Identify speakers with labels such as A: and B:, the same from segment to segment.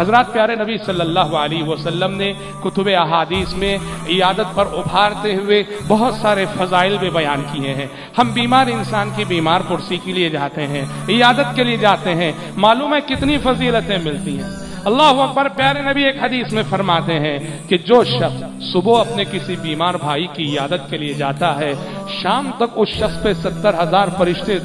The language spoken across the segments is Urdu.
A: حضرات پیارے نبی صلی اللہ علیہ وسلم نے کتب احادیث میں عیادت پر ابھارتے ہوئے بہت سارے فضائل بھی بیان کیے ہیں۔ ہم بیمار انسان کی بیمار پرسی کے لیے جاتے ہیں، عیادت کے لیے جاتے ہیں، معلوم ہے کتنی فضیلتیں ملتی ہیں۔ اللہ اکبر، پیارے نبی ایک حدیث میں فرماتے ہیں کہ جو شخص صبح اپنے کسی بیمار بھائی کی عیادت کے لیے جاتا ہے، شام تک اس شخص پہ 70,000 فرشتے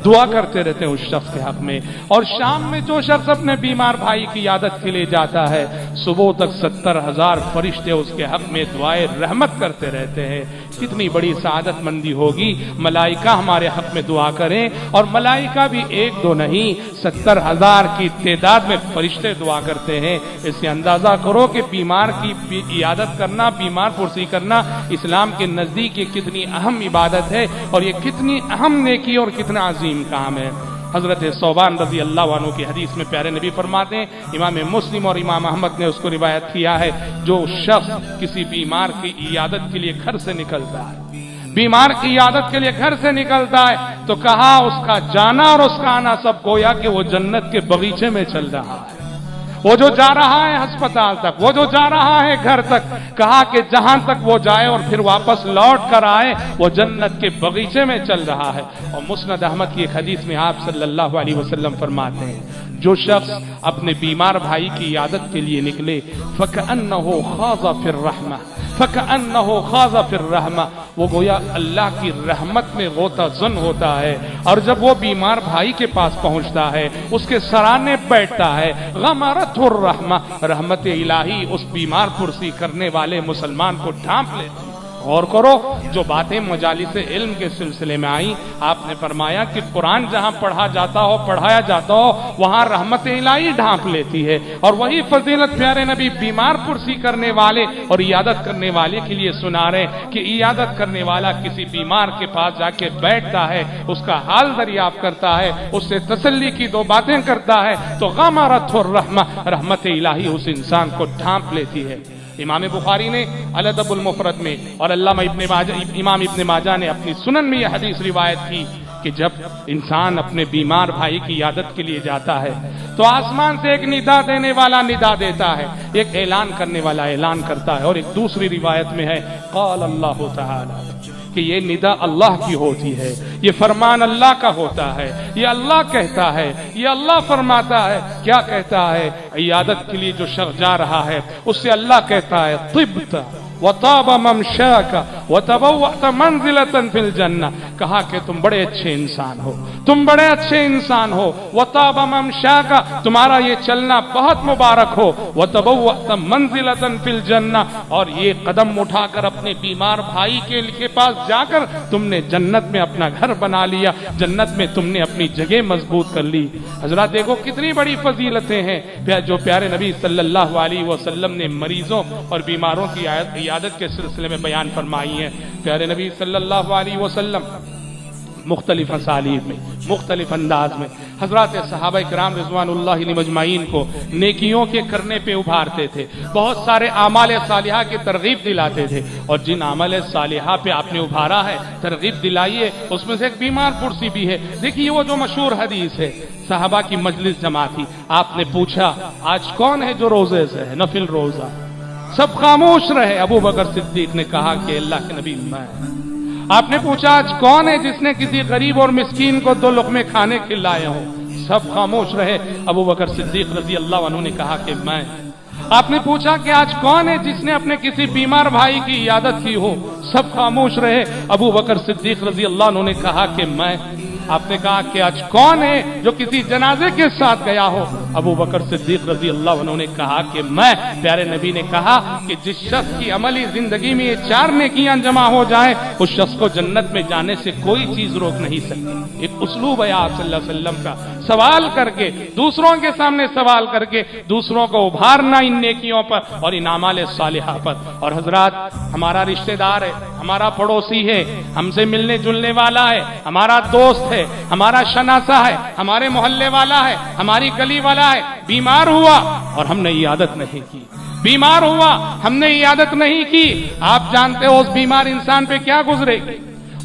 A: دعا کرتے رہتے ہیں اس شخص کے حق میں، اور شام میں جو شخص اپنے بیمار بھائی کی عیادت کے لیے جاتا ہے، صبح تک 70,000 فرشتے اس کے حق میں دعائے رحمت کرتے رہتے ہیں۔ کتنی بڑی سعادت مندی ہوگی، ملائکہ ہمارے حق میں دعا کریں، اور ملائکہ بھی ایک دو نہیں 70,000 کی تعداد میں فرشتے دعا کرتے ہیں۔ اس سے اندازہ کرو کہ بیمار کی عیادت کرنا، بیمار پرسی کرنا اسلام کے نزدیک یہ کتنی اہم عبادت ہے، اور یہ کتنی اہم نیکی اور کتنا عظیم کام ہے۔ حضرت ثوبان رضی اللہ عنہ کی حدیث میں پیارے نبی فرماتے ہیں، امام مسلم اور امام احمد نے اس کو روایت کیا ہے، جو شخص کسی بیمار کی عیادت کے لیے گھر سے نکلتا ہے، بیمار کی عیادت کے لیے گھر سے نکلتا ہے، تو کہا اس کا جانا اور اس کا آنا سب گویا کہ وہ جنت کے باغیچے میں چل رہا ہے۔ وہ جو جا رہا ہے ہسپتال تک، وہ جو جا رہا ہے گھر تک، کہا کہ جہاں تک وہ جائے اور پھر واپس لوٹ کر آئے وہ جنت کے باغیچے میں چل رہا ہے۔ اور مسند احمد کی ایک حدیث میں آپ صلی اللہ علیہ وسلم فرماتے ہیں، جو شخص اپنے بیمار بھائی کی عیادت کے لیے نکلے فَكَأَنَّهُ خَاضَ فِي الرَّحْمَةِ فَكَأَنَّهُ خَاضَ فِي الرَّحْمَةِ، وہ گویا اللہ کی رحمت میں غوطہ زن ہوتا ہے، اور جب وہ بیمار بھائی کے پاس پہنچتا ہے، اس کے سرانے بیٹھتا ہے، غمرتہ الرحمہ، رحمت الہی اس بیمار پرسی کرنے والے مسلمان کو ڈھانپ لیتی ہے۔ غور کرو، جو باتیں مجالس علم کے سلسلے میں آئیں، آپ نے فرمایا کہ قرآن جہاں پڑھا جاتا ہو، پڑھایا جاتا ہو، وہاں رحمت الہی ڈھانپ لیتی ہے۔ اور وہی فضیلت پیارے نبی بیمار پرسی کرنے والے اور عیادت کرنے والے کے لیے سنا رہے کہ عیادت کرنے والا کسی بیمار کے پاس جا کے بیٹھتا ہے، اس کا حال دریافت کرتا ہے، اس سے تسلی کی دو باتیں کرتا ہے، تو غمرتہ الرحمہ، رحمت الہی اس انسان کو ڈھانپ لیتی ہے۔ امام بخاری نے الادب المفرد میں اور امام ابن ماجہ نے اپنی سنن میں یہ حدیث روایت کی کہ جب انسان اپنے بیمار بھائی کی عیادت کے لیے جاتا ہے تو آسمان سے ایک ندا دینے والا ندا دیتا ہے، ایک اعلان کرنے والا اعلان کرتا ہے، اور ایک دوسری روایت میں ہے قال اللہ تعالی، کہ یہ ندا اللہ کی ہوتی ہے، یہ فرمان اللہ کا ہوتا ہے، یہ اللہ کہتا ہے، یہ اللہ فرماتا ہے۔ کیا کہتا ہے؟ عیادت کے لیے جو شخص جا رہا ہے اس سے اللہ کہتا ہے طبت وطاب ممشاک وتبوأت منزلۃ فی الجنہ، کہا کہ تم بڑے اچھے انسان ہو، تم بڑے اچھے انسان ہو، وطاب ممشاک، تمہارا یہ چلنا بہت مبارک ہو، وتبوأت منزلۃ فی الجنہ، اور یہ قدم اٹھا کر اپنے بیمار بھائی کے پاس جا کر تم نے جنت میں اپنا گھر بنا لیا، جنت میں تم نے اپنی جگہ مضبوط کر لی۔ حضرات دیکھو کتنی بڑی فضیلتیں ہیں جو پیارے نبی صلی اللہ علیہ وسلم نے مریضوں اور بیماروں کی عیادت کے سلسلے میں بیان فرمائی ہیں۔ پیارے نبی صلی اللہ علیہ وسلم مختلف اسالیب میں، مختلف انداز میں حضرات صحابہ کرام رضوان اللہ علیہم اجمعین کو نیکیوں کے کرنے پہ ابھارتے تھے، بہت سارے اعمال صالحہ کی ترغیب دلاتے تھے، اور جن اعمال صالحہ پہ آپ نے ابھارا ہے، ترغیب دلائیے، اس میں سے ایک بیمار پرسی بھی ہے۔ دیکھیے وہ جو مشہور حدیث ہے، صحابہ کی مجلس جمع تھی، آپ نے پوچھا آج کون ہے جو روزے سے ہے، نفل روزہ؟ سب خاموش رہے۔ ابو بکر صدیق نے کہا کہ اللہ کے نبی میں۔ آپ نے پوچھا آج کون ہے جس نے کسی غریب اور مسکین کو 2 لقمے کھانے کھلائے ہوں؟ سب خاموش رہے۔ ابو بکر صدیق رضی اللہ عنہ نے کہا کہ میں۔ آپ نے پوچھا کہ آج کون ہے جس نے اپنے کسی بیمار بھائی کی عیادت کی ہو؟ سب خاموش رہے۔ ابو بکر صدیق رضی اللہ عنہ نے کہا کہ میں۔ آپ نے کہا کہ آج کون ہے جو کسی جنازے کے ساتھ گیا ہو؟ ابو بکر صدیق رضی اللہ عنہ نے کہا کہ میں۔ پیارے نبی نے کہا کہ جس شخص کی عملی زندگی میں یہ 4 نیکیاں جمع ہو جائیں اس شخص کو جنت میں جانے سے کوئی چیز روک نہیں سکتی۔ ایک اسلوب ہے آپ صلی اللہ علیہ وسلم کا، سوال کر کے، دوسروں کے سامنے سوال کر کے دوسروں کو ابھارنا ان نیکیوں پر اور ان اعمال صالحہ پر۔ اور حضرات ہمارا رشتہ دار ہے، ہمارا پڑوسی ہے، ہم سے ملنے جلنے والا ہے، ہمارا دوست ہے، ہمارا شناسہ ہے، ہمارے محلے والا ہے، ہماری گلی والا ہے، بیمار ہوا اور ہم نے عیادت نہیں کی، بیمار ہوا ہم نے عیادت نہیں کی، آپ جانتے ہو اس بیمار انسان پہ کیا گزرے گی؟